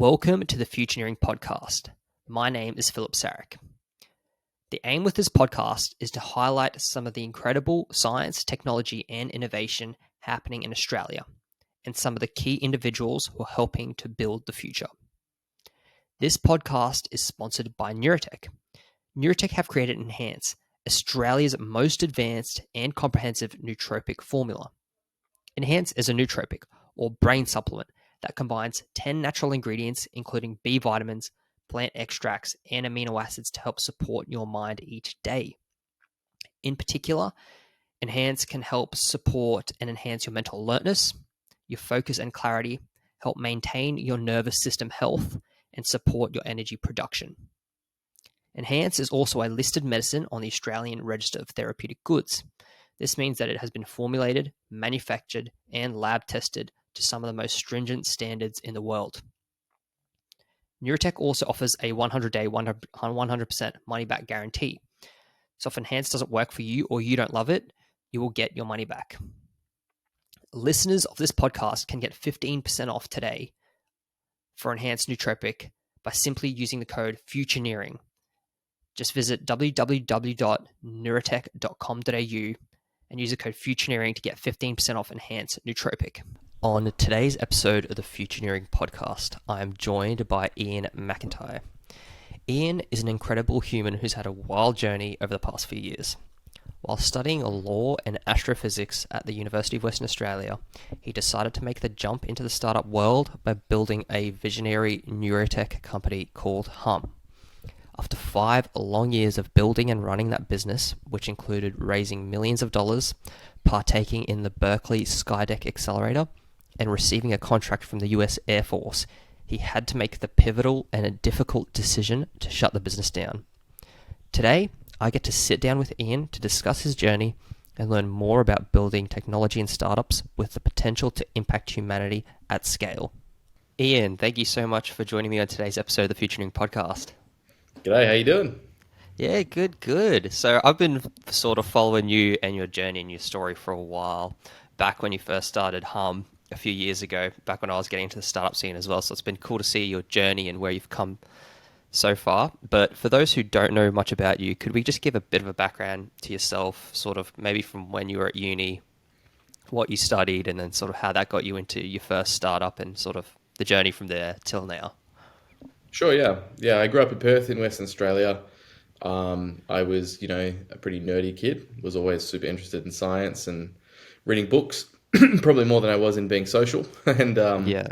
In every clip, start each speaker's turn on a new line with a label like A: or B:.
A: Welcome to the Futureering podcast. My name is Philip Sarek. The aim with this podcast is to highlight some of the incredible science, technology, and innovation happening in Australia, and some of the key individuals who are helping to build the future. This podcast is sponsored by neurotech. Neurotech have created Enhance, Australia's most advanced and comprehensive nootropic formula. Enhance is a nootropic, or brain supplement, that combines 10 natural ingredients, including B vitamins, plant extracts, and amino acids to help support your mind each day. In particular, Enhance can help support and enhance your mental alertness, your focus and clarity, help maintain your nervous system health, and support your energy production. Enhance is also a listed medicine on the Australian Register of Therapeutic Goods. This means that it has been formulated, manufactured, and lab tested to some of the most stringent standards in the world. Neurotech also offers a 100-day, 100% money-back guarantee. So if Enhance doesn't work for you or you don't love it, you will get your money back. Listeners of this podcast can get 15% off today for Enhanced Nootropic by simply using the code FUTUREERING. Just visit www.neurotech.com.au and use the code FUTUREERING to get 15% off Enhanced Nootropic. On today's episode of the Futureering podcast, I am joined by Iain McIntyre. Iain is an incredible human who's had a wild journey over the past few years. While studying Law and Astrophysics at the University of Western Australia, he decided to make the jump into the startup world by building a visionary neurotech company called Humm. After 5 long years of building and running that business, which included raising millions of dollars, partaking in the Berkeley Skydeck accelerator, and receiving a contract from the US Air Force, he had to make the pivotal and a difficult decision to shut the business down. Today, I get to sit down with Iain to discuss his journey and learn more about building technology and startups with the potential to impact humanity at scale. Iain, thank you so much for joining me on today's episode of the Futuring podcast.
B: G'day, how you doing?
A: Yeah, good. So I've been sort of following you and your journey and your story for a while, back when you first started Humm a few years ago, back when I was getting into the startup scene as well. So it's been cool to see your journey and where you've come so far. But for those who don't know much about you, could we just give a bit of a background to yourself, sort of maybe from when you were at uni, what you studied, and then sort of how that got you into your first startup and sort of the journey from there till now?
B: Sure, yeah. Yeah, I grew up in Perth in Western Australia. I was, a pretty nerdy kid, was always super interested in science and reading books, probably more than I was in being social. And
A: Yeah.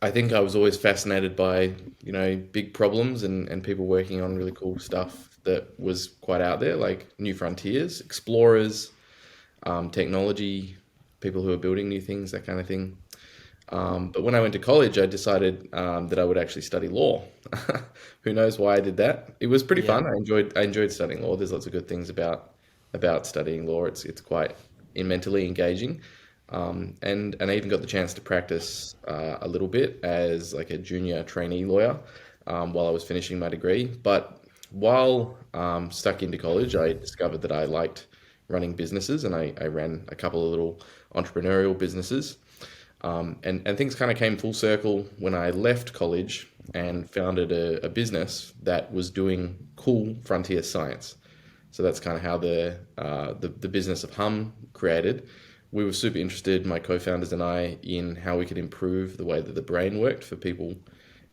B: I think I was always fascinated by, big problems and people working on really cool stuff that was quite out there, like new frontiers, explorers, technology, people who are building new things, that kind of thing. But when I went to college, I decided that I would actually study law. Who knows why I did that? It was pretty fun. I enjoyed studying law. There's lots of good things about studying law. It's quite mentally engaging, and I even got the chance to practice a little bit as like a junior trainee lawyer while I was finishing my degree. But while stuck into college, I discovered that I liked running businesses, and I ran a couple of little entrepreneurial businesses. And things kind of came full circle when I left college and founded a business that was doing cool frontier science. So that's kind of how the business of Humm created. We were super interested, my co-founders and I, in how we could improve the way that the brain worked for people,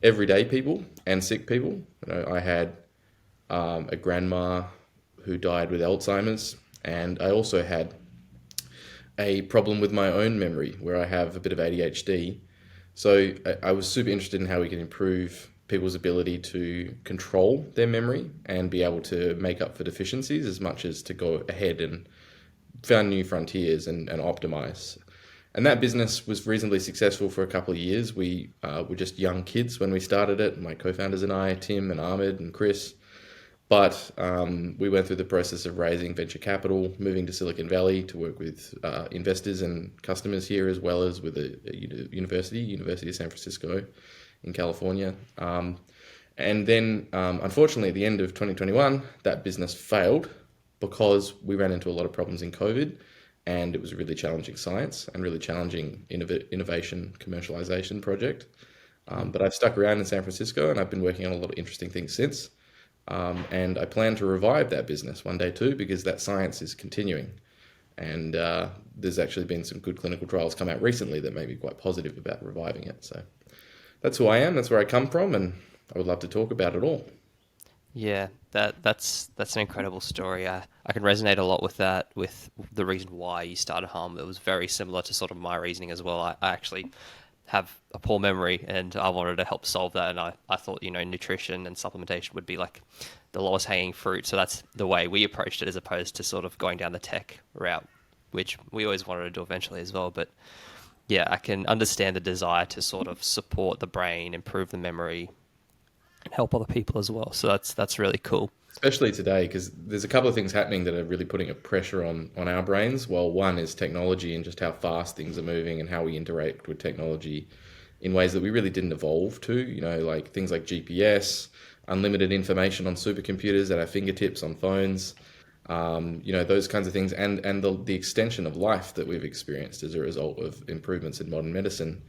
B: everyday people and sick people. I had a grandma who died with Alzheimer's, and I also had a problem with my own memory where I have a bit of ADHD. So I was super interested in how we can improve people's ability to control their memory and be able to make up for deficiencies as much as to go ahead and found new frontiers and optimize. And that business was reasonably successful for a couple of years. We were just young kids when we started it, my co-founders and I, Tim and Ahmed and Chris. But we went through the process of raising venture capital, moving to Silicon Valley to work with investors and customers here, as well as with a University of San Francisco in California. And then, unfortunately, at the end of 2021, that business failed because we ran into a lot of problems in COVID, and it was a really challenging science and really challenging innovation commercialization project. But I've stuck around in San Francisco and I've been working on a lot of interesting things since. And I plan to revive that business one day too, because that science is continuing. And there's actually been some good clinical trials come out recently that made me quite positive about reviving it. So that's who I am, that's where I come from, and I would love to talk about it all.
A: Yeah, that's an incredible story. I can resonate a lot with that, with the reason why you started Humm. It was very similar to sort of my reasoning as well. I actually have a poor memory and I wanted to help solve that. And I thought, nutrition and supplementation would be like the lowest hanging fruit. So that's the way we approached it as opposed to sort of going down the tech route, which we always wanted to do eventually as well. But yeah, I can understand the desire to sort of support the brain, improve the memory, and help other people as well. So that's really cool.
B: Especially today, because there's a couple of things happening that are really putting a pressure on our brains. Well, one is technology and just how fast things are moving and how we interact with technology in ways that we really didn't evolve to, like things like GPS, unlimited information on supercomputers at our fingertips on phones, those kinds of things, and the extension of life that we've experienced as a result of improvements in modern medicine,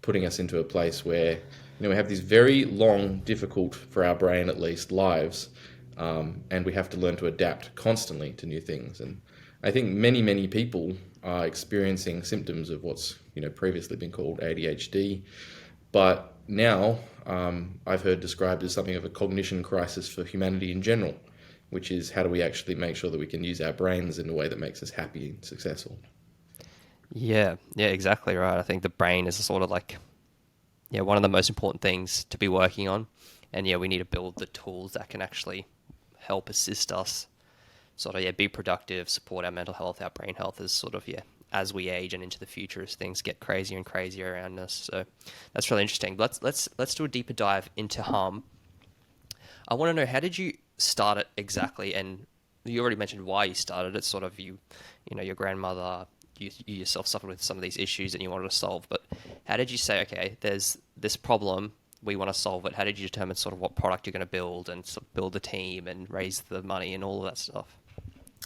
B: putting us into a place where, we have these very long, difficult, for our brain at least, lives, and we have to learn to adapt constantly to new things. And I think many, many people are experiencing symptoms of what's previously been called ADHD, but now I've heard described as something of a cognition crisis for humanity in general, which is how do we actually make sure that we can use our brains in a way that makes us happy and successful.
A: Yeah, exactly right. I think the brain is sort of like, one of the most important things to be working on. And we need to build the tools that can actually help assist us sort of, be productive, support our mental health, our brain health is sort of, as we age and into the future as things get crazier and crazier around us. So that's really interesting. Let's do a deeper dive into Humm. I want to know, how did you start it exactly? And you already mentioned why you started it, sort of your grandmother, you yourself suffered with some of these issues and you wanted to solve, but how did you say, okay, there's this problem, we want to solve it? How did you determine sort of what product you're going to build and sort of build the team and raise the money and all of that stuff?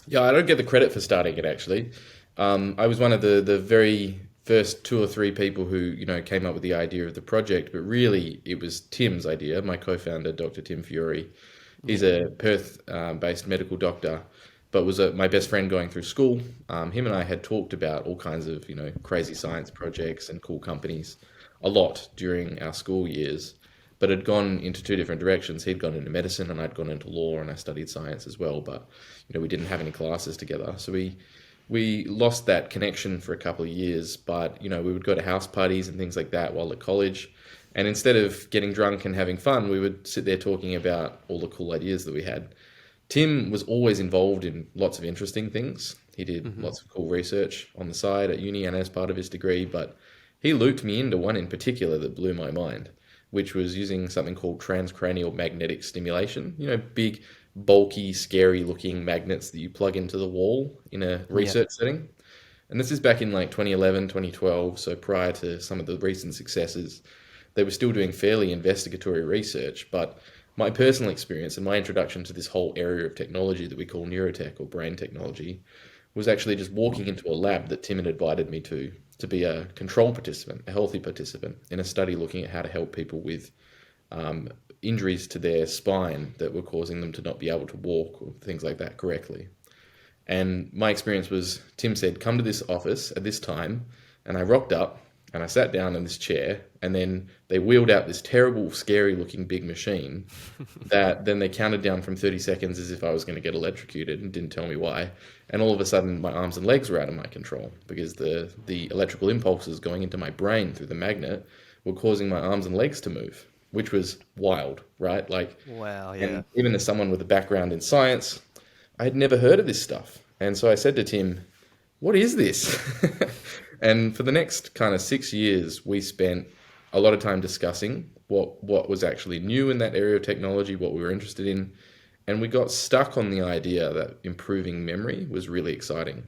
B: Yeah, I don't get the credit for starting it actually. I was one of the very first two or three people who came up with the idea of the project, but really it was Tim's idea. My co-founder, Dr. Tim Fury, he's a Perth-based medical doctor, but was my best friend going through school. Him and I had talked about all kinds of crazy science projects and cool companies a lot during our school years, but had gone into two different directions. He'd gone into medicine and I'd gone into law, and I studied science as well, but we didn't have any classes together. So we lost that connection for a couple of years, but we would go to house parties and things like that while at college. And instead of getting drunk and having fun, we would sit there talking about all the cool ideas that we had. Tim was always involved in lots of interesting things. He did lots of cool research on the side at uni and as part of his degree, but he looped me into one in particular that blew my mind, which was using something called transcranial magnetic stimulation. Big, bulky, scary-looking magnets that you plug into the wall in a research setting. And this is back in like 2011, 2012, so prior to some of the recent successes. They were still doing fairly investigatory research, but my personal experience and my introduction to this whole area of technology that we call neurotech or brain technology was actually just walking into a lab that Tim had invited me to be a control participant, a healthy participant in a study looking at how to help people with injuries to their spine that were causing them to not be able to walk or things like that correctly. And my experience was, Tim said, come to this office at this time, and I rocked up and I sat down in this chair, and then they wheeled out this terrible, scary looking big machine that then they counted down from 30 seconds as if I was going to get electrocuted and didn't tell me why. And all of a sudden my arms and legs were out of my control because the electrical impulses going into my brain through the magnet were causing my arms and legs to move, which was wild, right?
A: Wow, yeah.
B: And even as someone with a background in science, I had never heard of this stuff. And so I said to Tim, what is this? And for the next kind of 6 years, we spent a lot of time discussing what was actually new in that area of technology, what we were interested in. And we got stuck on the idea that improving memory was really exciting.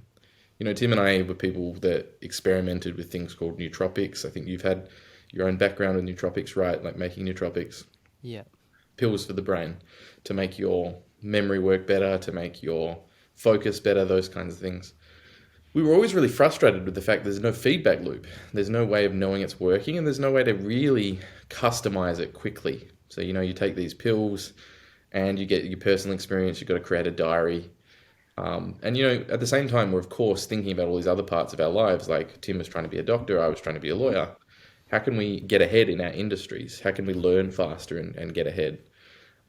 B: Tim and I were people that experimented with things called nootropics. I think you've had your own background with nootropics, right? Like making nootropics.
A: Yeah.
B: Pills for the brain to make your memory work better, to make your focus better, those kinds of things. we were always really frustrated with the fact there's no feedback loop. There's no way of knowing it's working, and there's no way to really customize it quickly. So, you take these pills and you get your personal experience, you've got to create a diary. And, at the same time, we're of course thinking about all these other parts of our lives. Like Tim was trying to be a doctor, I was trying to be a lawyer. How can we get ahead in our industries? How can we learn faster and get ahead?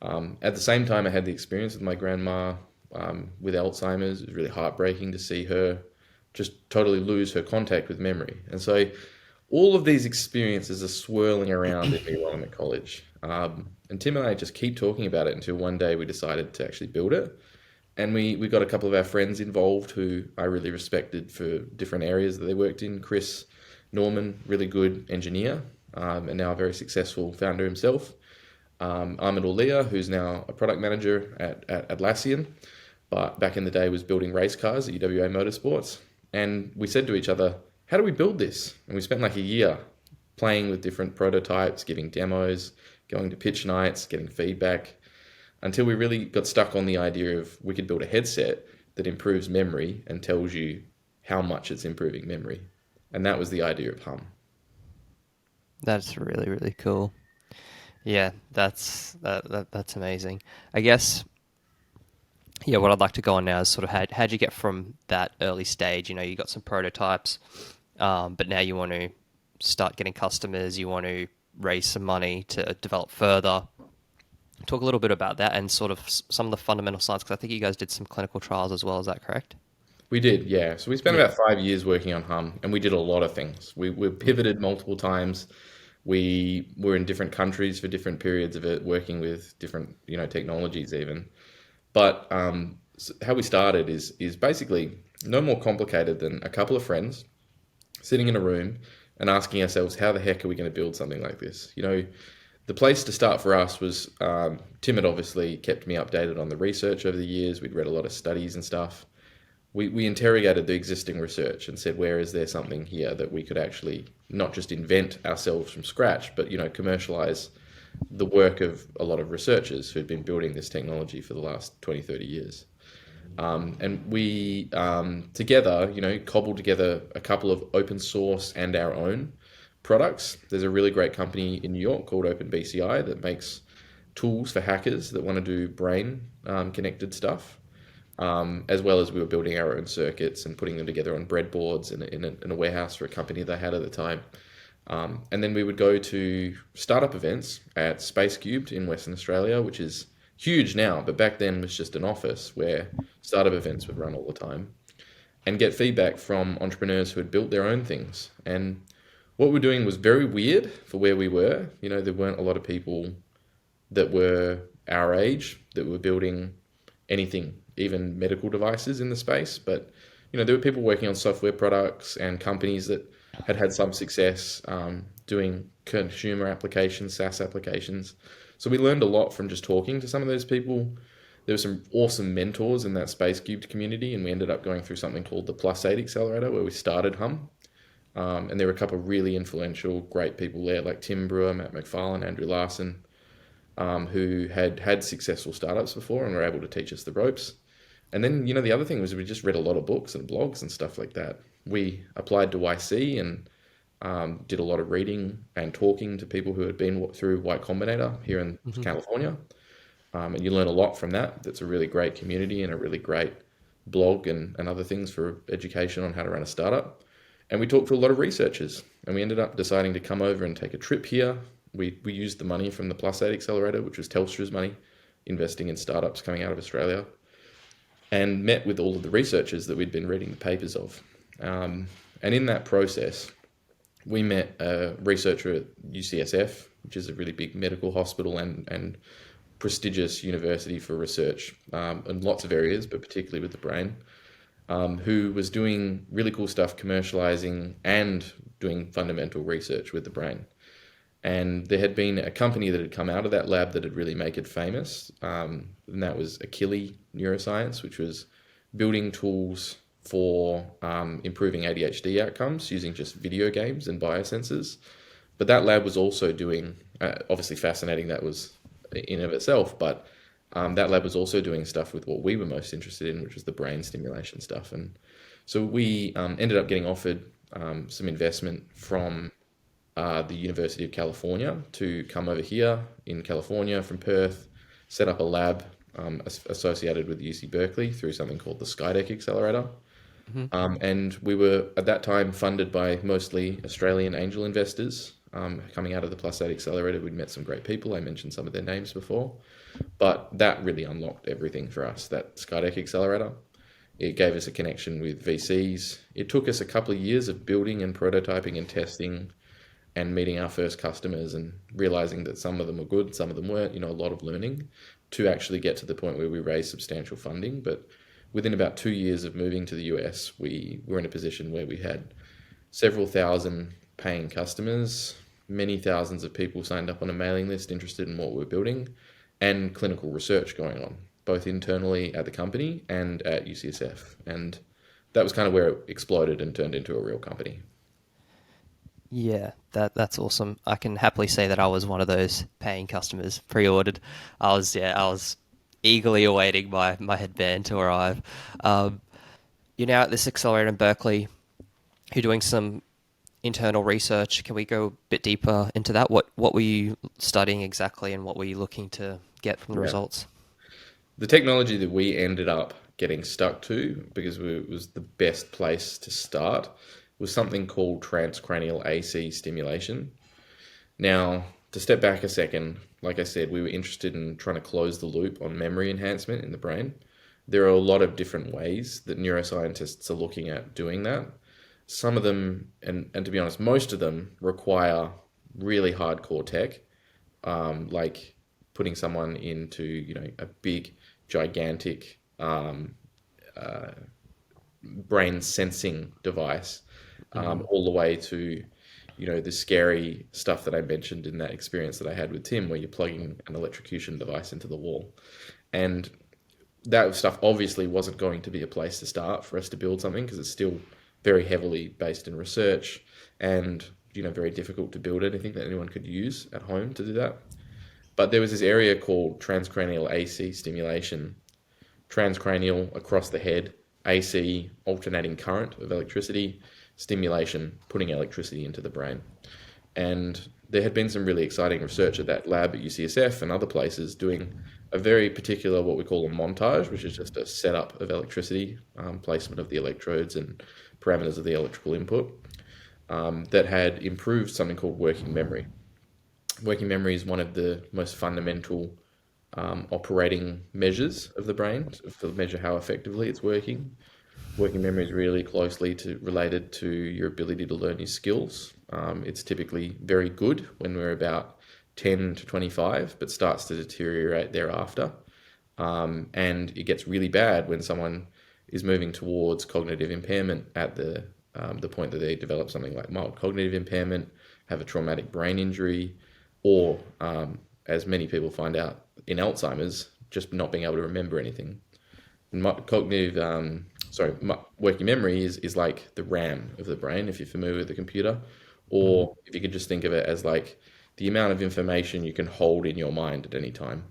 B: At the same time, I had the experience with my grandma with Alzheimer's. It was really heartbreaking to see her just totally lose her contact with memory. And so all of these experiences are swirling around in me while I'm at college. And Tim and I just keep talking about it until one day we decided to actually build it. And we got a couple of our friends involved who I really respected for different areas that they worked in. Chris Norman, really good engineer, and now a very successful founder himself. Ahmed Ulia, who's now a product manager at Atlassian, but back in the day was building race cars at UWA Motorsports. And we said to each other, how do we build this? And we spent like a year playing with different prototypes, giving demos, going to pitch nights, getting feedback, until we really got stuck on the idea of we could build a headset that improves memory and tells you how much it's improving memory. And that was the idea of Humm.
A: That's really, really cool. Yeah, that's amazing. I guess, yeah, what I'd like to go on now is sort of how'd you get from that early stage? You got some prototypes, but now you want to start getting customers, you want to raise some money to develop further. Talk a little bit about that and sort of some of the fundamental science, because I think you guys did some clinical trials as well. Is that correct?
B: We did, yeah. So we spent about 5 years working on Humm, and we did a lot of things. We pivoted multiple times. We were in different countries for different periods of it, working with different, technologies even. But how we started is basically no more complicated than a couple of friends sitting in a room and asking ourselves, how the heck are we going to build something like this? The place to start for us was, Tim had obviously kept me updated on the research over the years. We'd read a lot of studies and stuff. We interrogated the existing research and said, where is there something here that we could actually not just invent ourselves from scratch, but, commercialize the work of a lot of researchers who'd been building this technology for the last 20, 30 years. And we, together, cobbled together a couple of open source and our own products. There's a really great company in New York called OpenBCI that makes tools for hackers that want to do brain connected stuff. As well as we were building our own circuits and putting them together on breadboards in a warehouse for a company they had at the time. And then we would go to startup events at Space Cubed in Western Australia, which is huge now, but back then was just an office where startup events would run all the time, and get feedback from entrepreneurs who had built their own things. And what we're doing was very weird for where we were. There weren't a lot of people that were our age that were building anything, even medical devices in the space. But, there were people working on software products and companies that had some success doing consumer applications, SaaS applications. So we learned a lot from just talking to some of those people. There were some awesome mentors in that Space Cubed community, and we ended up going through something called the +8 Accelerator, where we started Humm. And there were a couple of really influential, great people there, like Tim Brewer, Matt McFarlane, Andrew Larson, who had successful startups before and were able to teach us the ropes. And then, the other thing was we just read a lot of books and blogs and stuff like that. We applied to YC and did a lot of reading and talking to people who had been through Y Combinator here in California. And you learn a lot from that. That's a really great community and a really great blog and other things for education on how to run a startup. And we talked to a lot of researchers, and we ended up deciding to come over and take a trip here. We used the money from the +8 Accelerator, which was Telstra's money, investing in startups coming out of Australia, and met with all of the researchers that we'd been reading the papers of. And in that process, we met a researcher at UCSF, which is a really big medical hospital and prestigious university for research in lots of areas, but particularly with the brain, who was doing really cool stuff, commercializing and doing fundamental research with the brain. And there had been a company that had come out of that lab that had really made it famous, and that was Achille Neuroscience, which was building tools for improving ADHD outcomes using just video games and biosensors. But that lab was also doing, obviously fascinating, that was in of itself, but that lab was also doing stuff with what we were most interested in, which was the brain stimulation stuff. And So we ended up getting offered some investment from the University of California to come over here in California from Perth, set up a lab associated with UC Berkeley through something called the Skydeck accelerator.
A: Hmm.
B: And we were at that time funded by mostly Australian angel investors. Coming out of the Plus 8 accelerator, we'd met some great people. I mentioned some of their names before, but that really unlocked everything for us, that Skydeck accelerator. It gave us a connection with VCs. It took us a couple of years of building and prototyping and testing and meeting our first customers and realizing that some of them were good, some of them weren't, a lot of learning to actually get to the point where we raised substantial funding. But within about 2 years of moving to the US, we were in a position where we had several thousand paying customers, many thousands of people signed up on a mailing list interested in what we're building, and clinical research going on, both internally at the company and at UCSF. And that was kind of where it exploded and turned into a real company.
A: Yeah, that's awesome. I can happily say that I was one of those paying customers, pre-ordered. I was eagerly awaiting my headband to arrive. Um, you're now at this accelerator in Berkeley. You're doing some internal research. Can we go a bit deeper into that? What were you studying exactly, and what were you looking to get from the
B: Yeah.
A: results?
B: The technology that we ended up getting stuck to, because it was the best place to start, was something called transcranial AC stimulation. Now, to step back a second, like I said, we were interested in trying to close the loop on memory enhancement in the brain. There are a lot of different ways that neuroscientists are looking at doing that. Some of them, and to be honest, most of them require really hardcore tech, like putting someone into, a big, gigantic brain sensing device, all the way to, the scary stuff that I mentioned in that experience that I had with Tim, where you're plugging an electrocution device into the wall. And that stuff obviously wasn't going to be a place to start for us to build something, because it's still very heavily based in research and, very difficult to build anything that anyone could use at home to do that. But there was this area called transcranial AC stimulation, transcranial across the head, AC, alternating current of electricity, stimulation, putting electricity into the brain. And there had been some really exciting research at that lab at UCSF and other places doing a very particular, what we call a montage, which is just a setup of electricity, placement of the electrodes and parameters of the electrical input, that had improved something called working memory. Working memory is one of the most fundamental operating measures of the brain to measure how effectively it's working. Working memory is really closely related to your ability to learn new skills. It's typically very good when we're about 10 to 25, but starts to deteriorate thereafter. And it gets really bad when someone is moving towards cognitive impairment at the point that they develop something like mild cognitive impairment, have a traumatic brain injury, or as many people find out in Alzheimer's, just not being able to remember anything. Working memory is like the RAM of the brain, if you're familiar with the computer,
A: Hmm.
B: or if you could just think of it as like the amount of information you can hold in your mind at any time.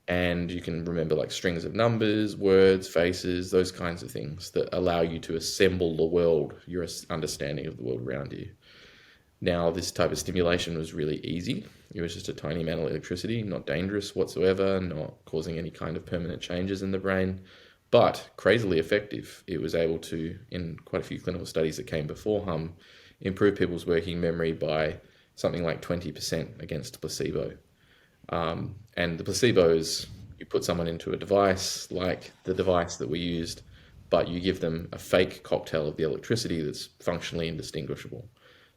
B: And you can remember like strings of numbers, words, faces, those kinds of things that allow you to assemble the world, your understanding of the world around you. Now, this type of stimulation was really easy. It was just a tiny amount of electricity, not dangerous whatsoever, not causing any kind of permanent changes in the brain, but crazily effective. It was able to, in quite a few clinical studies that came before Humm, improve people's working memory by something like 20% against placebo. And the placebo is, you put someone into a device like the device that we used, but you give them a fake cocktail of the electricity that's functionally indistinguishable.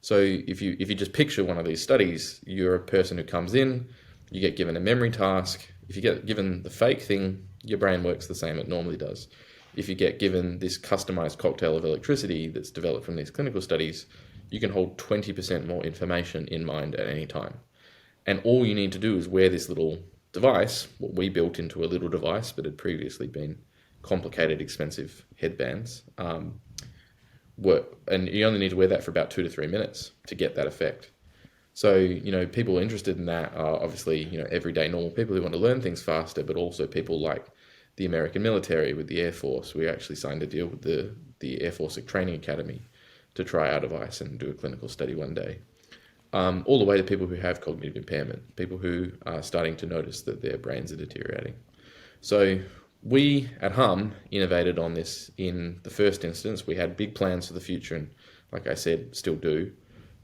B: So if you just picture one of these studies, you're a person who comes in, you get given a memory task. If you get given the fake thing, your brain works the same it normally does. If you get given this customized cocktail of electricity that's developed from these clinical studies, you can hold 20% more information in mind at any time. And all you need to do is wear this little device, what we built into a little device, but had previously been complicated, expensive headbands. And you only need to wear that for about 2 to 3 minutes to get that effect. So, people interested in that are obviously, everyday normal people who want to learn things faster, but also people like the American military, with the Air Force. We actually signed a deal with the Air Force Training Academy to try our device and do a clinical study one day. All the way to people who have cognitive impairment, people who are starting to notice that their brains are deteriorating. So we at Humm innovated on this in the first instance. We had big plans for the future, and like I said, still do,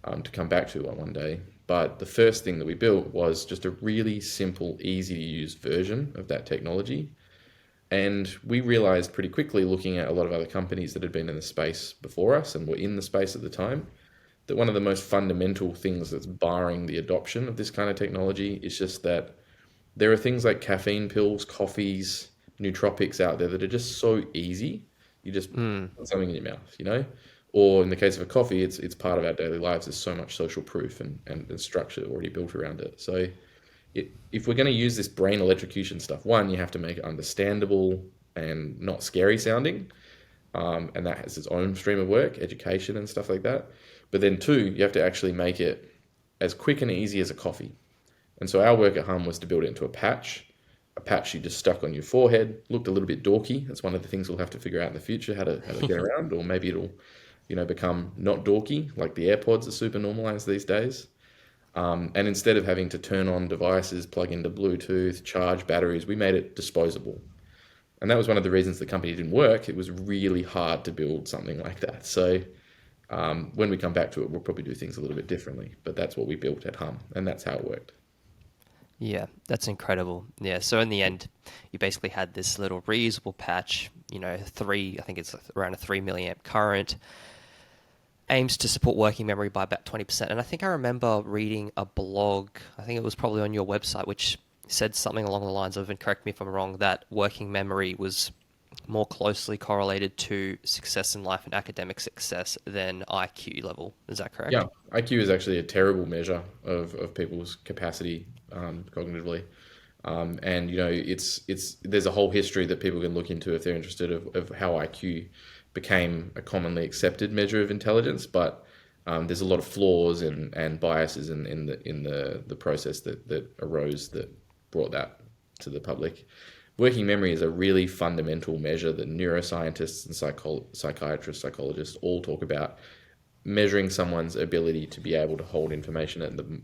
B: to come back to one day. But the first thing that we built was just a really simple, easy to use version of that technology. And we realized pretty quickly, looking at a lot of other companies that had been in the space before us and were in the space at the time, that one of the most fundamental things that's barring the adoption of this kind of technology is just that there are things like caffeine pills, coffees, nootropics out there that are just so easy. You just put something in your mouth, Or in the case of a coffee, it's part of our daily lives. There's so much social proof and structure already built around it. So if we're going to use this brain electrocution stuff, one, you have to make it understandable and not scary sounding. And that has its own stream of work, education and stuff like that. But then two, you have to actually make it as quick and easy as a coffee. And so our work at Humm was to build it into a patch you just stuck on your forehead. Looked a little bit dorky. That's one of the things we'll have to figure out in the future, how to get around, or maybe it'll become not dorky, like the AirPods are super normalized these days. And instead of having to turn on devices, plug into Bluetooth, charge batteries, we made it disposable. And that was one of the reasons the company didn't work. It was really hard to build something like that. So when we come back to it, we'll probably do things a little bit differently. But that's what we built at Humm, and that's how it worked.
A: Yeah, that's incredible. Yeah, so in the end, you basically had this little reusable patch, I think it's around a 3 milliamp current, aims to support working memory by about 20%. And I think I remember reading a blog, I think it was probably on your website, which said something along the lines of, and correct me if I'm wrong, that working memory was more closely correlated to success in life and academic success than IQ level. Is that correct?
B: Yeah, IQ is actually a terrible measure of people's capacity cognitively. And there's a whole history that people can look into if they're interested of how IQ became a commonly accepted measure of intelligence, but there's a lot of flaws and biases in the process that arose that brought that to the public. Working memory is a really fundamental measure that neuroscientists and psychiatrists, psychologists all talk about, measuring someone's ability to be able to hold information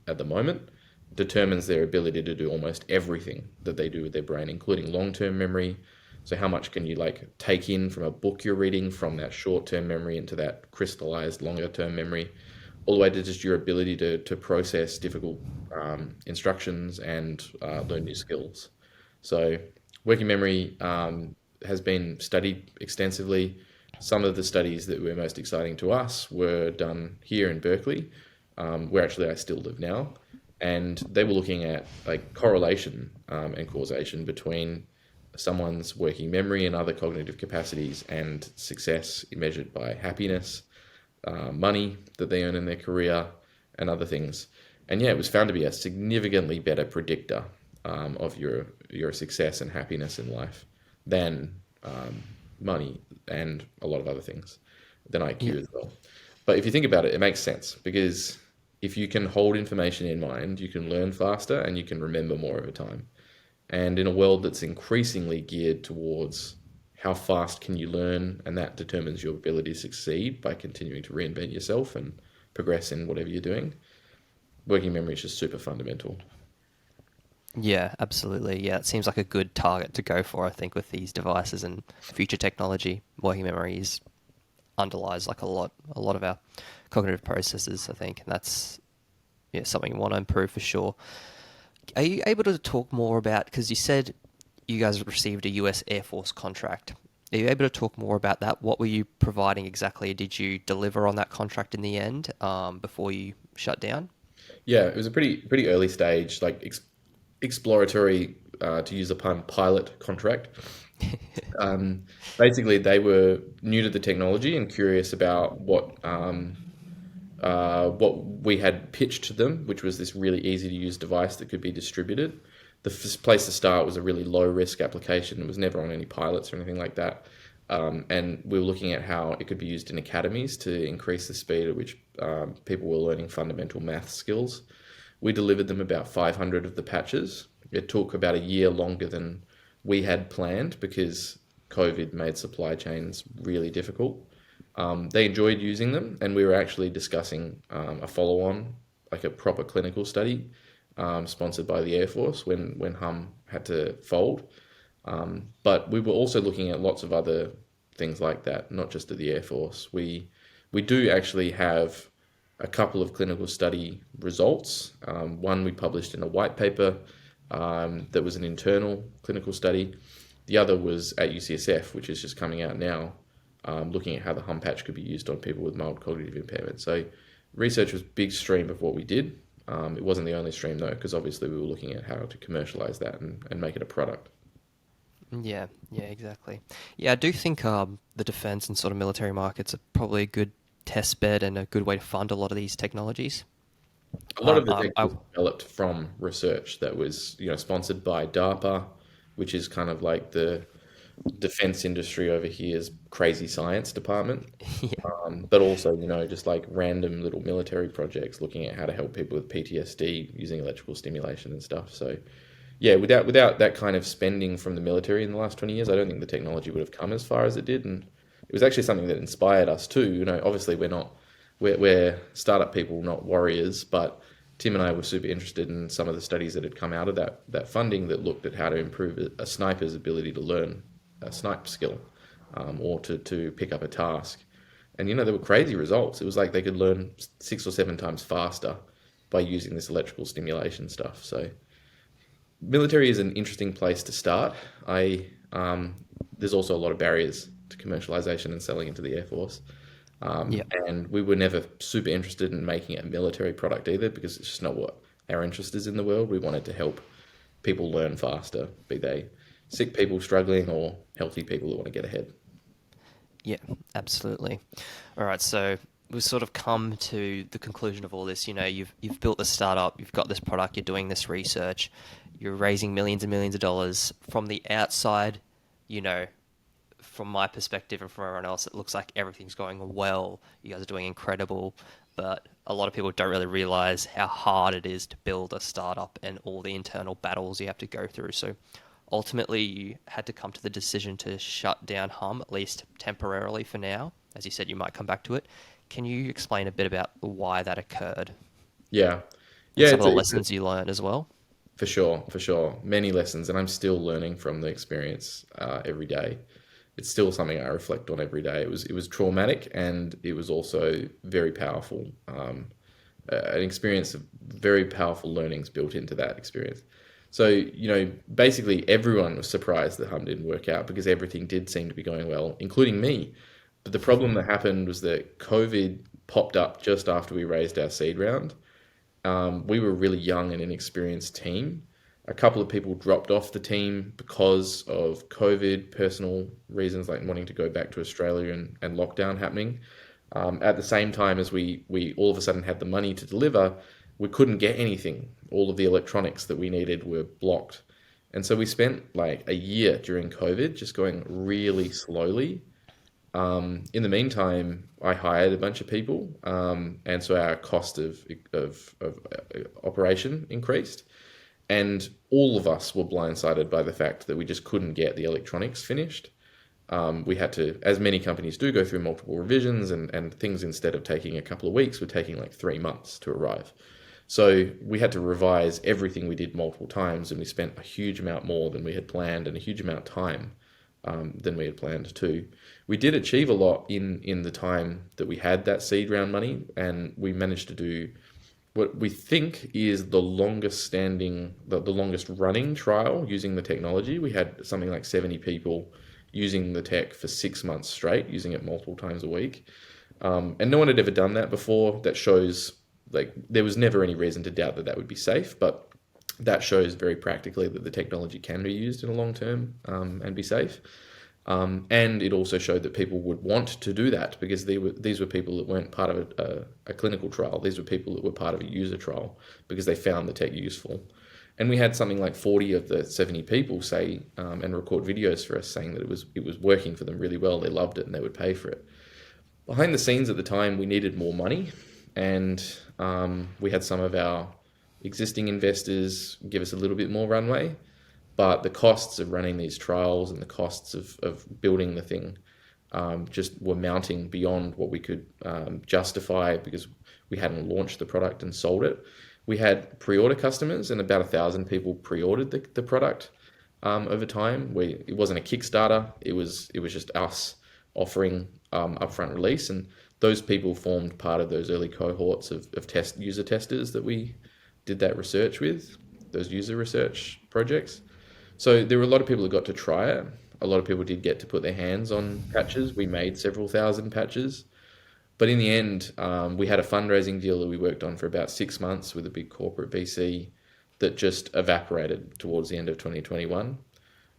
B: at the moment determines their ability to do almost everything that they do with their brain, including long-term memory. So how much can you take in from a book you're reading, from that short-term memory into that crystallized longer-term memory, all the way to just your ability to process difficult instructions and learn new skills. So working memory has been studied extensively. Some of the studies that were most exciting to us were done here in Berkeley, where actually I still live now. And they were looking at correlation and causation between someone's working memory and other cognitive capacities and success measured by happiness, money that they earn in their career, and other things. And yeah, it was found to be a significantly better predictor of your success and happiness in life than money and a lot of other things, than IQ as well. But if you think about it, it makes sense, because if you can hold information in mind, you can learn faster and you can remember more over time. And in a world that's increasingly geared towards how fast can you learn, and that determines your ability to succeed by continuing to reinvent yourself and progress in whatever you're doing, working memory is just super fundamental.
A: Yeah, absolutely. Yeah, it seems like a good target to go for, I think, with these devices and future technology. Working memory underlies a lot of our cognitive processes, I think, and that's something you want to improve for sure. Are you able to talk more about, because you said you guys received a US Air Force contract. Are you able to talk more about that? What were you providing exactly? Did you deliver on that contract in the end before you shut down?
B: Yeah, it was a pretty early stage, exploratory, to use a pun, pilot contract. Basically, they were new to the technology and curious about what we had pitched to them, which was this really easy to use device that could be distributed. The place to start was a really low risk application. It was never on any pilots or anything like that. And we were looking at how it could be used in academies to increase the speed at which people were learning fundamental math skills. We delivered them about 500 of the patches. It took about a year longer than we had planned because COVID made supply chains really difficult. They enjoyed using them, and we were actually discussing a follow-on, like a proper clinical study, sponsored by the Air Force when Humm had to fold. But we were also looking at lots of other things like that, not just at the Air Force. We do actually have a couple of clinical study results. One we published in a white paper that was an internal clinical study. The other was at UCSF, which is just coming out now, looking at how the Humm patch could be used on people with mild cognitive impairment. So research was a big stream of what we did. It wasn't the only stream though, because obviously we were looking at how to commercialize that and make it a product.
A: Yeah, exactly. Yeah, I do think the defense and sort of military markets are probably a good test bed and a good way to fund a lot of these technologies.
B: A lot of the
A: Um,
B: tech
A: I,
B: was developed from research that was, sponsored by DARPA, which is kind of like the defense industry over here's crazy science department.
A: yeah,
B: But also, just like random little military projects looking at how to help people with PTSD using electrical stimulation and stuff. So, yeah, without that kind of spending from the military in the last 20 years, I don't think the technology would have come as far as it did. And it was actually something that inspired us too. Obviously we're startup people, not warriors, but Tim and I were super interested in some of the studies that had come out of that funding that looked at how to improve a sniper's ability to learn a snipe skill, or to pick up a task. And there were crazy results. It was like they could learn 6 or 7 times faster by using this electrical stimulation stuff. So military is an interesting place to start. There's also a lot of barriers to commercialization and selling into the Air Force.
A: yeah,
B: And we were never super interested in making a military product either, because it's just not what our interest is in the world. We wanted to help people learn faster, be they sick people struggling or healthy people who want to get ahead.
A: yeah, absolutely. All right, so we've sort of come to the conclusion of all this. You've built the startup, you've got this product, you're doing this research, you're raising millions and millions of dollars. From the outside, from my perspective and from everyone else, it looks like everything's going well. You guys are doing incredible, but a lot of people don't really realize how hard it is to build a startup and all the internal battles you have to go through. So ultimately, you had to come to the decision to shut down Humm, at least temporarily for now. As you said, you might come back to it. Can you explain a bit about why that occurred
B: Yeah.
A: and
B: Yeah,
A: some of the lessons you learned as well?
B: for sure, for sure. Many lessons, and I'm still learning from the experience every day. It's still something I reflect on every day. It was traumatic, and it was also very powerful. An experience of very powerful learnings built into that experience. So, basically everyone was surprised that Humm didn't work out because everything did seem to be going well, including me. But the problem that happened was that COVID popped up just after we raised our seed round. We were a really young and inexperienced team. A couple of people dropped off the team because of COVID, personal reasons like wanting to go back to Australia and lockdown happening. At the same time as we all of a sudden had the money to deliver, we couldn't get anything. All of the electronics that we needed were blocked. And so we spent like a year during COVID just going really slowly. In the meantime, I hired a bunch of people, and so our cost of operation increased. And all of us were blindsided by the fact that we just couldn't get the electronics finished. We had to, as many companies do, go through multiple revisions, and things, instead of taking a couple of weeks, were taking like 3 months to arrive. So we had to revise everything we did multiple times, and we spent a huge amount more than we had planned and a huge amount of time than we had planned too. We did achieve a lot in the time that we had that seed round money, and we managed to do what we think is the longest running trial using the technology. We had something like 70 people using the tech for 6 months straight, using it multiple times a week. And no one had ever done that before. That shows, like, there was never any reason to doubt that that would be safe, but that shows very practically that the technology can be used in a long term and be safe. And it also showed that people would want to do that because these were people that weren't part of a clinical trial. These were people that were part of a user trial because they found the tech useful. And we had something like 40 of the 70 people say and record videos for us saying that it was working for them really well. They loved it and they would pay for it. Behind the scenes at the time, we needed more money, and we had some of our existing investors give us a little bit more runway. but the costs of running these trials and the costs of building the thing just were mounting beyond what we could justify because we hadn't launched the product and sold it. We had pre-order customers, and about 1,000 people pre-ordered the product over time. It wasn't a Kickstarter; it was just us offering upfront release, and those people formed part of those early cohorts of user testers that we did that research with, those user research projects. So there were a lot of people who got to try it. A lot of people did get to put their hands on patches. We made several thousand patches. But in the end, we had a fundraising deal that we worked on for about 6 months with a big corporate VC that just evaporated towards the end of 2021.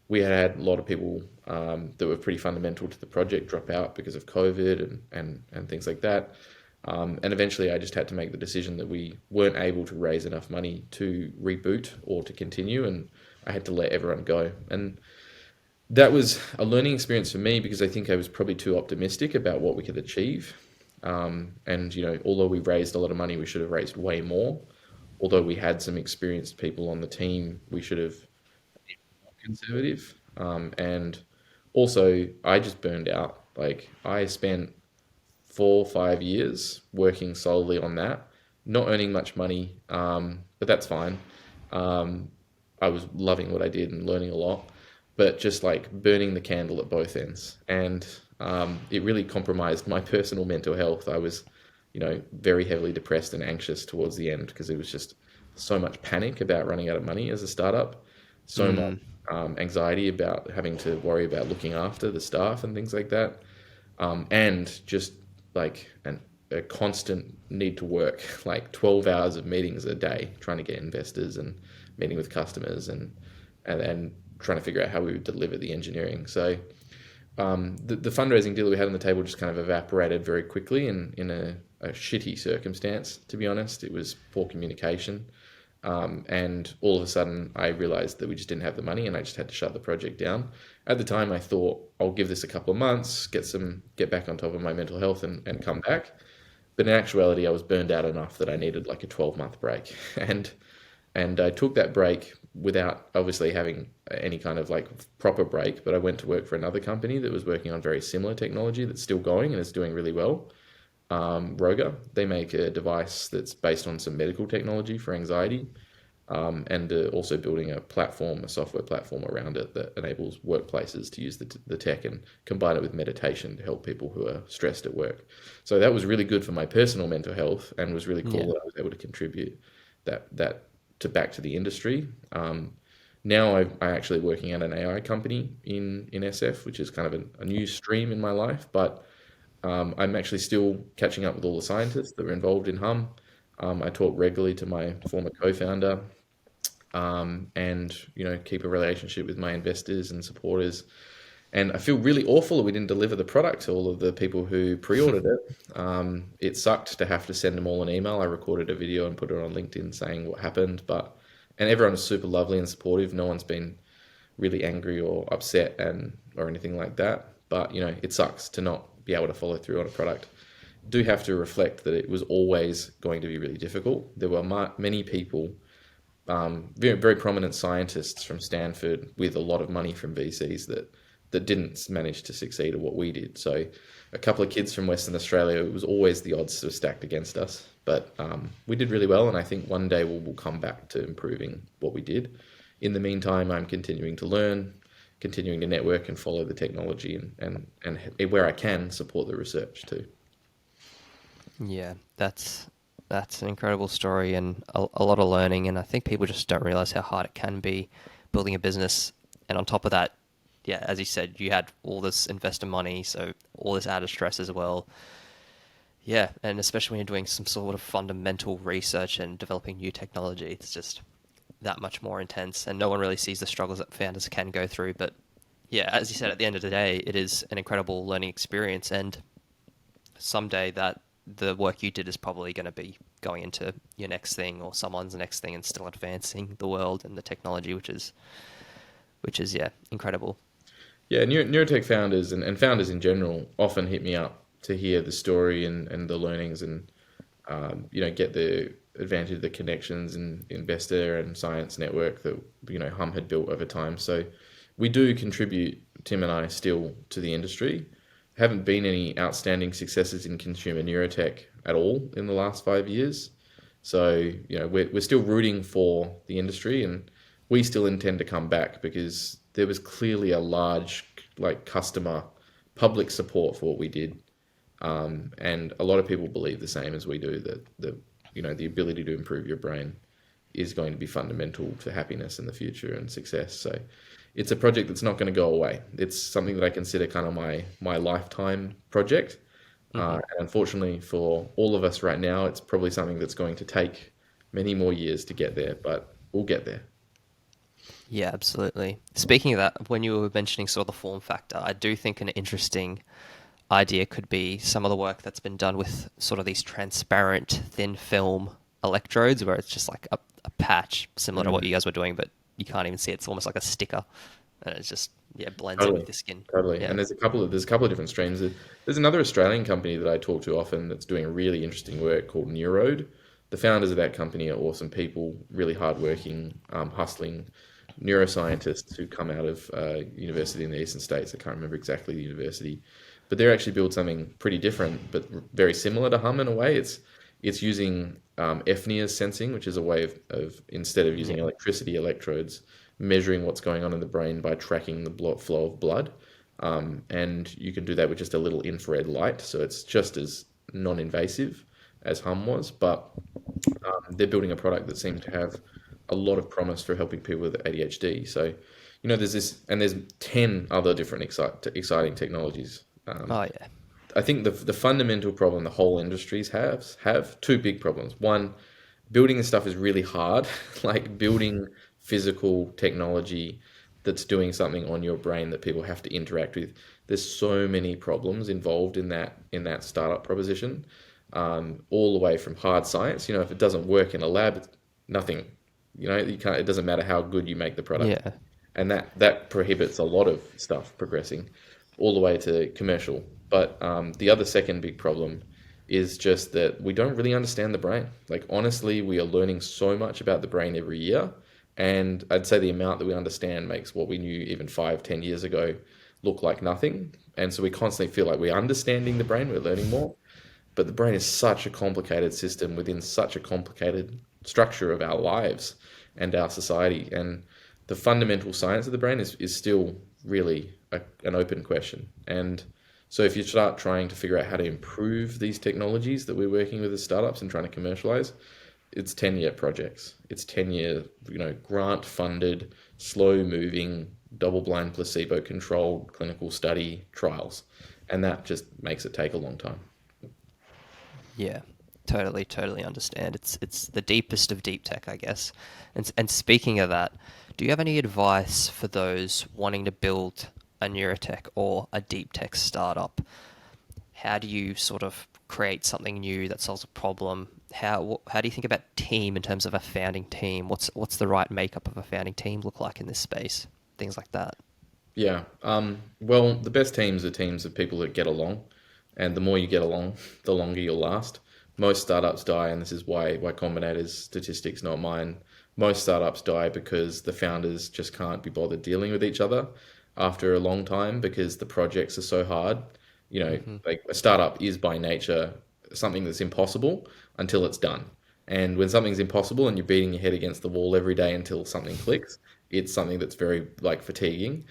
B: We had a lot of people that were pretty fundamental to the project drop out because of COVID and things like that. And eventually I just had to make the decision that we weren't able to raise enough money to reboot or to continue, and I had to let everyone go. And that was a learning experience for me because I think I was probably too optimistic about what we could achieve. And, although we raised a lot of money, we should have raised way more. Although we had some experienced people on the team, we should have been more conservative. And also, I just burned out. Like, I spent 4 or 5 years working solely on that, not earning much money, but that's fine. I was loving what I did and learning a lot, but just like burning the candle at both ends. And it really compromised my personal mental health. I was, very heavily depressed and anxious towards the end because it was just so much panic about running out of money as a startup, so much anxiety about having to worry about looking after the staff and things like that, and just like a constant need to work, like 12 hours of meetings a day, trying to get investors and meeting with customers and trying to figure out how we would deliver the engineering. So the fundraising deal we had on the table just kind of evaporated very quickly in a shitty circumstance, to be honest. It was poor communication. And all of a sudden I realized that we just didn't have the money and I just had to shut the project down. At the time I thought I'll give this a couple of months, get back on top of my mental health and come back. But in actuality I was burned out enough that I needed like a 12-month break. And I took that break without obviously having any kind of like proper break, but I went to work for another company that was working on very similar technology that's still going and is doing really well. Roga, they make a device that's based on some medical technology for anxiety, and also building a software platform around it that enables workplaces to use the tech and combine it with meditation to help people who are stressed at work. So that was really good for my personal mental health and was really cool that I was able to contribute that back to the industry. Now I'm actually working at an AI company in SF, which is kind of a new stream in my life, but I'm actually still catching up with all the scientists that were involved in Humm. I talk regularly to my former co-founder, and keep a relationship with my investors and supporters. And I feel really awful that we didn't deliver the product to all of the people who pre-ordered it. It sucked to have to send them all an email. I recorded a video and put it on LinkedIn saying what happened, and everyone was super lovely and supportive. No one's been really angry or upset or anything like that. But it sucks to not be able to follow through on a product. Do have to reflect that it was always going to be really difficult. There were many people, very, very prominent scientists from Stanford with a lot of money from VCs that didn't manage to succeed at what we did. So a couple of kids from Western Australia, it was always the odds were stacked against us. But we did really well, and I think one day we'll come back to improving what we did. In the meantime, I'm continuing to learn, continuing to network and follow the technology and where I can, support the research too.
A: Yeah, that's an incredible story and a lot of learning, and I think people just don't realize how hard it can be building a business. And on top of that, yeah, as you said, you had all this investor money, so all this added stress as well. Yeah, and especially when you're doing some sort of fundamental research and developing new technology, it's just that much more intense, and no one really sees the struggles that founders can go through. But yeah, as you said, at the end of the day, it is an incredible learning experience, and someday that the work you did is probably going to be going into your next thing or someone's next thing and still advancing the world and the technology, which is yeah, incredible.
B: Yeah, neurotech founders and founders in general often hit me up to hear the story and the learnings and get advantage of the connections and investor and science network that Humm had built over time. So we do contribute, Tim and I, still to the industry. Haven't been any outstanding successes in consumer neurotech at all in the last 5 years. So we're still rooting for the industry, and we still intend to come back because there was clearly a large customer public support for what we did. And a lot of people believe the same as we do, that the ability to improve your brain is going to be fundamental to happiness in the future and success. So it's a project that's not going to go away. It's something that I consider kind of my lifetime project. And unfortunately for all of us right now, it's probably something that's going to take many more years to get there, but we'll get there.
A: Yeah, absolutely. Speaking of that, when you were mentioning sort of the form factor, I do think an interesting idea could be some of the work that's been done with sort of these transparent thin film electrodes, where it's just like a patch similar to what you guys were doing, but you can't even see it. It's almost like a sticker, and it's just blends in with the skin.
B: Totally. And there's a couple of different streams. There's another Australian company that I talk to often that's doing really interesting work called Neurode. The founders of that company are awesome people, really hardworking, hustling neuroscientists who come out of university in the eastern states. I can't remember exactly the university, but they're actually built something pretty different, but very similar to Humm in a way. It's using FNIRS sensing, which is a way of instead of using electricity electrodes, measuring what's going on in the brain by tracking the flow of blood. And you can do that with just a little infrared light. So it's just as non-invasive as Humm was, but they're building a product that seems to have a lot of promise for helping people with ADHD. So, there's this, and there's 10 other different exciting technologies. I think the fundamental problem the whole industries have two big problems. One, building this stuff is really hard, like building physical technology that's doing something on your brain that people have to interact with. There's so many problems involved in that startup proposition, all the way from hard science. If it doesn't work in a lab, it's nothing. You can't. It doesn't matter how good you make the product.
A: Yeah.
B: And that prohibits a lot of stuff progressing, all the way to commercial. But the other second big problem is just that we don't really understand the brain. Like, honestly, we are learning so much about the brain every year. And I'd say the amount that we understand makes what we knew even 5-10 years ago look like nothing. And so we constantly feel like we're understanding the brain, we're learning more. But the brain is such a complicated system within such a complicated structure of our lives and our society. And the fundamental science of the brain is still really an open question. And so if you start trying to figure out how to improve these technologies that we're working with as startups and trying to commercialize, it's 10-year projects. It's 10-year, grant-funded, slow-moving, double-blind, placebo-controlled clinical study trials. And that just makes it take a long time.
A: Yeah, totally understand. It's the deepest of deep tech, I guess. And speaking of that, do you have any advice for those wanting to build a neurotech or a deep tech startup? How do you sort of create something new that solves a problem? How do you think about team in terms of a founding team? What's the right makeup of a founding team look like in this space? Things like that.
B: Yeah. Well, the best teams are teams of people that get along. And the more you get along, the longer you'll last. Most startups die, and this is why Combinator's statistics, not mine. Most startups die because the founders just can't be bothered dealing with each other after a long time because the projects are so hard. Like a startup is by nature something that's impossible until it's done. And when something's impossible and you're beating your head against the wall every day until something clicks, it's something that's very fatiguing.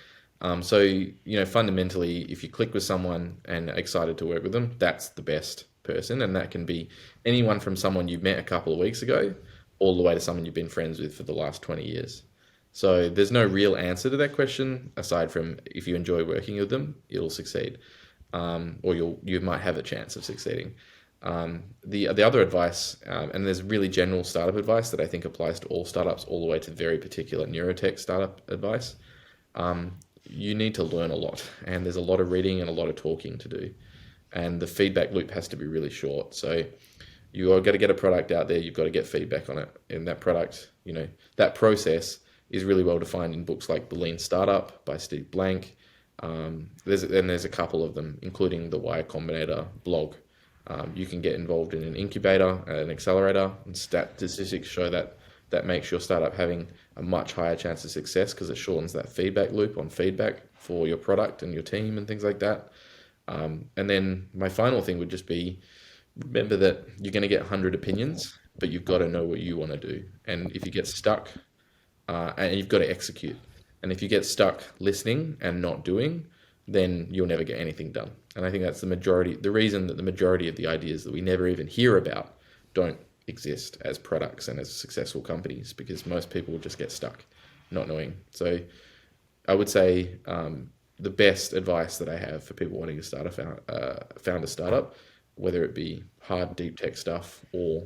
B: So fundamentally, if you click with someone and are excited to work with them, that's the best person. And that can be anyone from someone you met a couple of weeks ago all the way to someone you've been friends with for the last 20 years. So there's no real answer to that question aside from if you enjoy working with them, you'll succeed, or you might have a chance of succeeding. The other advice, and there's really general startup advice that I think applies to all startups, all the way to very particular neurotech startup advice. You need to learn a lot, and there's a lot of reading and a lot of talking to do, and the feedback loop has to be really short. So you've got to get a product out there, you've got to get feedback on it, and that product, that process is really well defined in books like The Lean Startup by Steve Blank. There's a couple of them, including the Y Combinator blog. You can get involved in an incubator, an accelerator, and statistics show that that makes your startup having a much higher chance of success because it shortens that feedback loop on feedback for your product and your team and things like that. And then my final thing would just be, remember that you're going to get 100 opinions, but you've got to know what you want to do. And if you get stuck, and you've got to execute. And if you get stuck listening and not doing, then you'll never get anything done. And I think that's the reason that the majority of the ideas that we never even hear about don't exist as products and as successful companies, because most people will just get stuck not knowing. So I would say the best advice that I have for people wanting to start found a startup, whether it be hard deep tech stuff or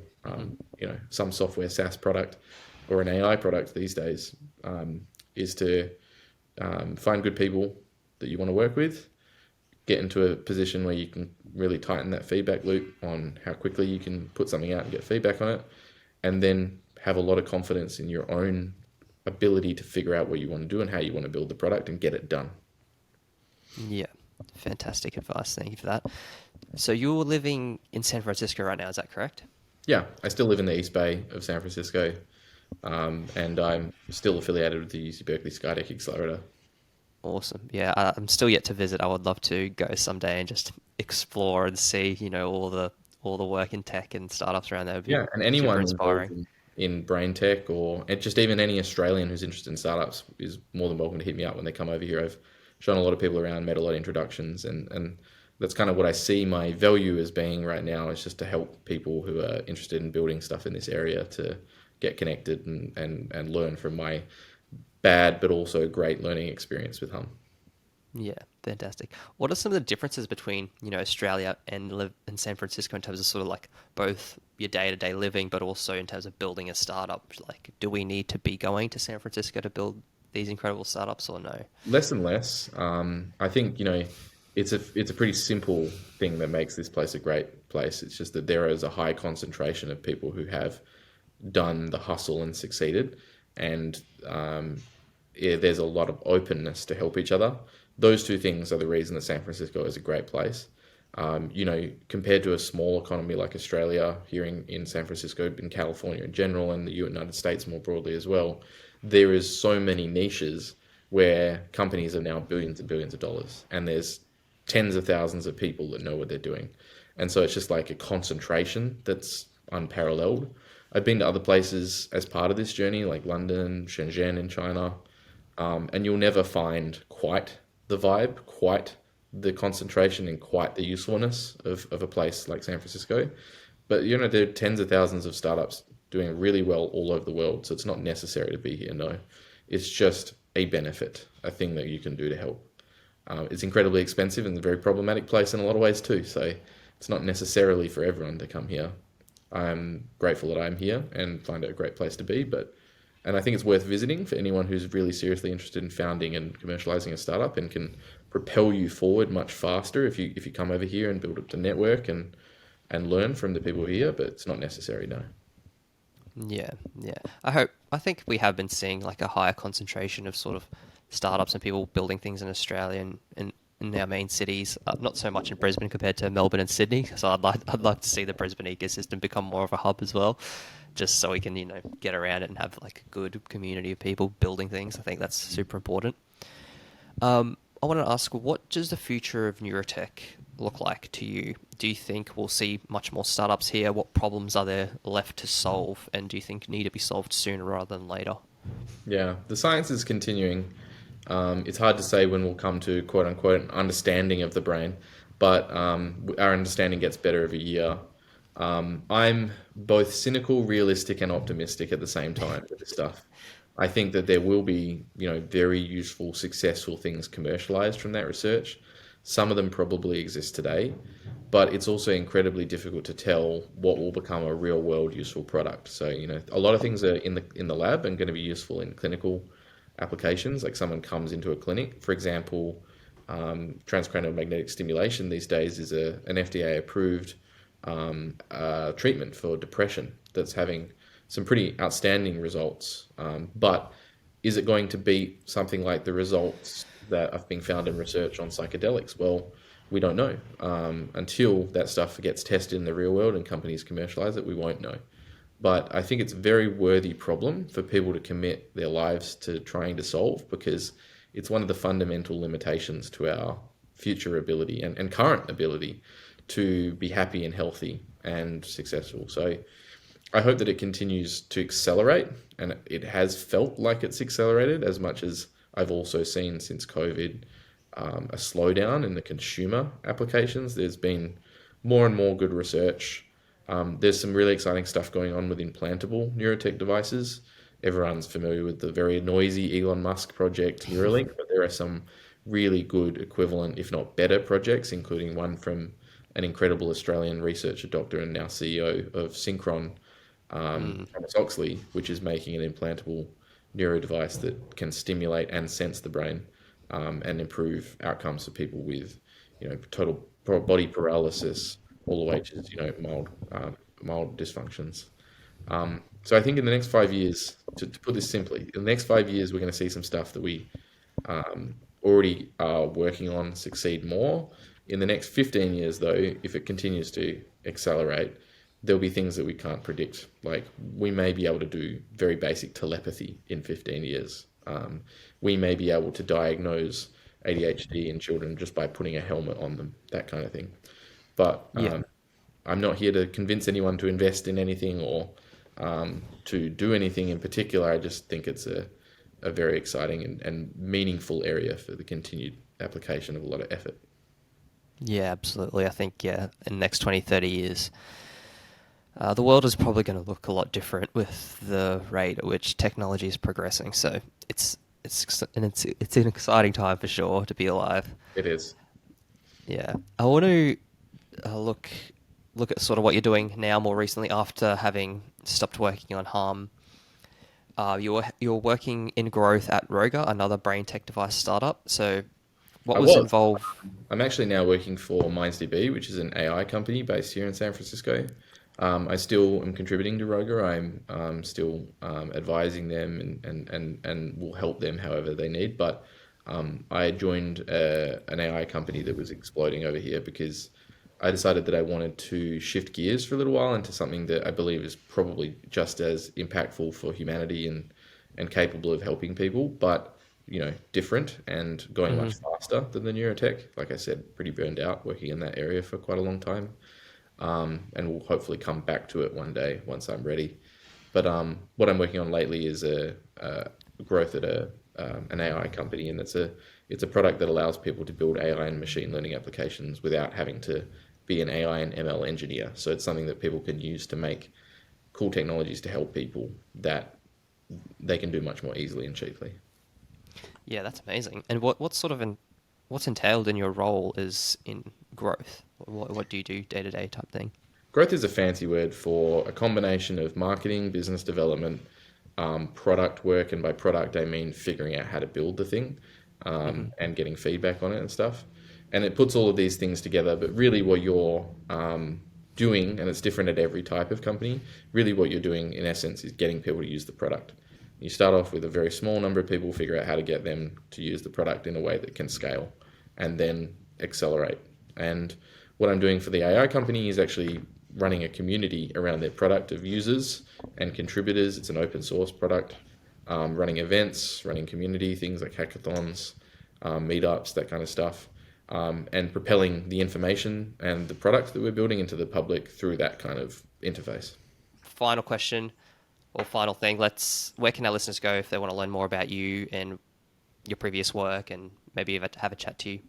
B: some software SaaS product or an AI product these days, is to find good people that you want to work with, get into a position where you can really tighten that feedback loop on how quickly you can put something out and get feedback on it, and then have a lot of confidence in your own ability to figure out what you want to do and how you want to build the product and get it done.
A: Yeah, fantastic advice. Thank you for that. So you're living in San Francisco right now, is that correct?
B: Yeah, I still live in the East Bay of San Francisco, and I'm still affiliated with the Berkeley Skydeck accelerator.
A: Awesome. Yeah, I'm still yet to visit. I would love to go someday and just explore and see, all the work in tech and startups around there. Would be
B: and anyone
A: inspiring
B: in brain tech, or just even any Australian who's interested in startups is more than welcome to hit me up when they come over here. I've shown a lot of people around, made a lot of introductions, and that's kind of what I see my value as being right now, is just to help people who are interested in building stuff in this area to get connected and learn from my bad but also great learning experience with Humm.
A: Yeah, fantastic. What are some of the differences between, Australia and San Francisco in terms of sort of like both your day-to-day living, but also in terms of building a startup? Like, do we need to be going to San Francisco to build these incredible startups, or no?
B: Less and less. I think, it's a pretty simple thing that makes this place a great place. It's just that there is a high concentration of people who have done the hustle and succeeded, and there's a lot of openness to help each other. Those two things are the reason that San Francisco is a great place. Compared to a small economy like Australia, here in San Francisco, in California in general, and the United States more broadly as well, there is so many niches where companies are now billions and billions of dollars, and there's tens of thousands of people that know what they're doing. And so it's just like a concentration that's unparalleled. I've been to other places as part of this journey, like London, Shenzhen in China, and you'll never find quite the vibe, quite the concentration, and quite the usefulness of a place like San Francisco. But, there are tens of thousands of startups doing really well all over the world, so it's not necessary to be here, no. It's just a benefit, a thing that you can do to help. It's incredibly expensive and a very problematic place in a lot of ways too, so it's not necessarily for everyone to come here. I'm grateful that I'm here and find it a great place to be, and I think it's worth visiting for anyone who's really seriously interested in founding and commercializing a startup, and can propel you forward much faster if you come over here and build up the network and learn from the people here, but it's not necessary, no.
A: Yeah. I think we have been seeing like a higher concentration of sort of startups and people building things in Australia and in our main cities, not so much in Brisbane compared to Melbourne and Sydney. So I'd like to see the Brisbane ecosystem become more of a hub as well, just so we can get around it and have like a good community of people building things. I think that's super important. I want to ask, what does the future of neurotech look like to you? Do you think we'll see much more startups here? What problems are there left to solve, and do you think need to be solved sooner rather than later?
B: Yeah, the science is continuing. It's hard to say when we'll come to quote unquote understanding of the brain, but our understanding gets better every year. I'm both cynical, realistic, and optimistic at the same time with this stuff. I think that there will be, very useful, successful things commercialized from that research. Some of them probably exist today, but it's also incredibly difficult to tell what will become a real world useful product. So, a lot of things are in the lab and going to be useful in clinical applications. Like someone comes into a clinic, for example, transcranial magnetic stimulation these days is an FDA approved treatment for depression that's having some pretty outstanding results. But is it going to beat something like the results that have been found in research on psychedelics? Well, We don't know. Until that stuff gets tested in the real world and companies commercialize it, we won't know. But I think it's a very worthy problem for people to commit their lives to trying to solve, because it's one of the fundamental limitations to our future ability and current ability to be happy and healthy and successful. So I hope that it continues to accelerate, and it has felt like it's accelerated, as much as I've also seen since COVID a slowdown in the consumer applications. There's been more and more good research. There's some really exciting stuff going on with implantable neurotech devices. Everyone's familiar with the very noisy Elon Musk project Neuralink, but there are some really good equivalent, if not better, projects, including one from an incredible Australian researcher, doctor, and now CEO of Synchron, Thomas Oxley, which is making an implantable neuro device that can stimulate and sense the brain, and improve outcomes for people with, total body paralysis, all the way to, mild dysfunctions. So I think in the next 5 years, to put this simply, in the next 5 years, we're going to see some stuff that we already are working on succeed more. In the next 15 years, though, if it continues to accelerate, there'll be things that we can't predict. Like, we may be able to do very basic telepathy in 15 years. We may be able to diagnose ADHD in children just by putting a helmet on them, that kind of thing. But I'm not here to convince anyone to invest in anything or to do anything in particular. I just think it's a very exciting and meaningful area for the continued application of a lot of effort.
A: Yeah, absolutely. I think, in the next 20, 30 years, the world is probably going to look a lot different with the rate at which technology is progressing. So it's an exciting time for sure to be alive.
B: It is.
A: Yeah. I want to look at sort of what you're doing now more recently after having stopped working on Humm. You're working in growth at Roga, another brain tech device startup. So what was involved?
B: I'm actually now working for MindsDB, which is an AI company based here in San Francisco. I still am contributing to Roga. I'm still advising them and will help them however they need. But I joined an AI company that was exploding over here because I decided that I wanted to shift gears for a little while into something that I believe is probably just as impactful for humanity and capable of helping people, but different and going much faster than the neurotech. Like I said, pretty burned out working in that area for quite a long time. And we'll hopefully come back to it one day once I'm ready. But what I'm working on lately is a growth at an AI company, and it's a product that allows people to build AI and machine learning applications without having to be an AI and ML engineer. So it's something that people can use to make cool technologies to help people that they can do much more easily and cheaply.
A: Yeah, that's amazing. And what's entailed in your role is in growth? What do you do day to day type thing?
B: Growth is a fancy word for a combination of marketing, business development, product work, and by product I mean figuring out how to build the thing, and getting feedback on it and stuff. And it puts all of these things together, but really what you're doing, and it's different at every type of company, really what you're doing in essence is getting people to use the product. You start off with a very small number of people, figure out how to get them to use the product in a way that can scale, and then accelerate. And what I'm doing for the AI company is actually running a community around their product of users and contributors. It's an open source product, running events, running community, things like hackathons, meetups, that kind of stuff, and propelling the information and the product that we're building into the public through that kind of interface.
A: Final question or final thing, where can our listeners go if they want to learn more about you and your previous work and maybe have a chat to you?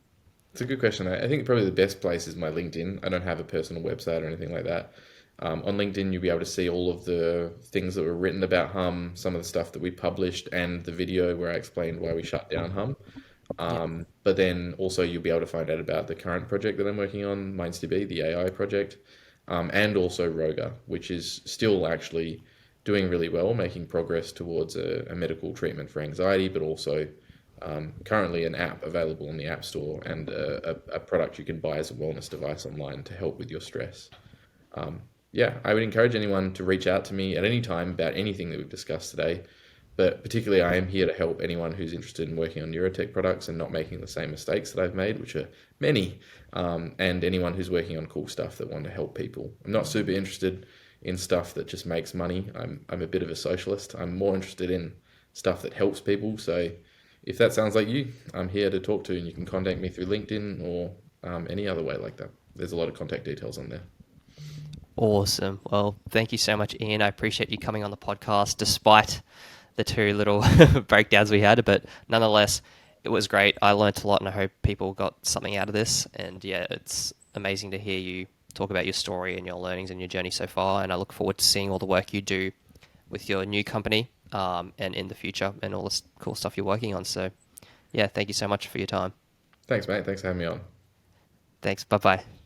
B: It's a good question. I think probably the best place is my LinkedIn. I don't have a personal website or anything like that. On LinkedIn, you'll be able to see all of the things that were written about Humm, some of the stuff that we published, and the video where I explained why we shut down Humm. But then also you'll be able to find out about the current project that I'm working on, MindsDB, the AI project, and also Roga, which is still actually doing really well, making progress towards a medical treatment for anxiety, but also currently an app available in the App Store and a product you can buy as a wellness device online to help with your stress. I would encourage anyone to reach out to me at any time about anything that we've discussed today. But particularly, I am here to help anyone who's interested in working on neurotech products and not making the same mistakes that I've made, which are many, and anyone who's working on cool stuff that want to help people. I'm not super interested in stuff that just makes money. I'm a bit of a socialist. I'm more interested in stuff that helps people. So if that sounds like you, I'm here to talk to, and you can contact me through LinkedIn or any other way like that. There's a lot of contact details on there.
A: Awesome. Well, thank you so much, Ian. I appreciate you coming on the podcast despite the two little breakdowns we had, but nonetheless, it was great. I learned a lot, and I hope people got something out of this. And yeah, it's amazing to hear you talk about your story and your learnings and your journey so far. And I look forward to seeing all the work you do with your new company and in the future and all this cool stuff you're working on. So yeah, thank you so much for your time.
B: Thanks, mate. Thanks for having me on.
A: Thanks. Bye-bye.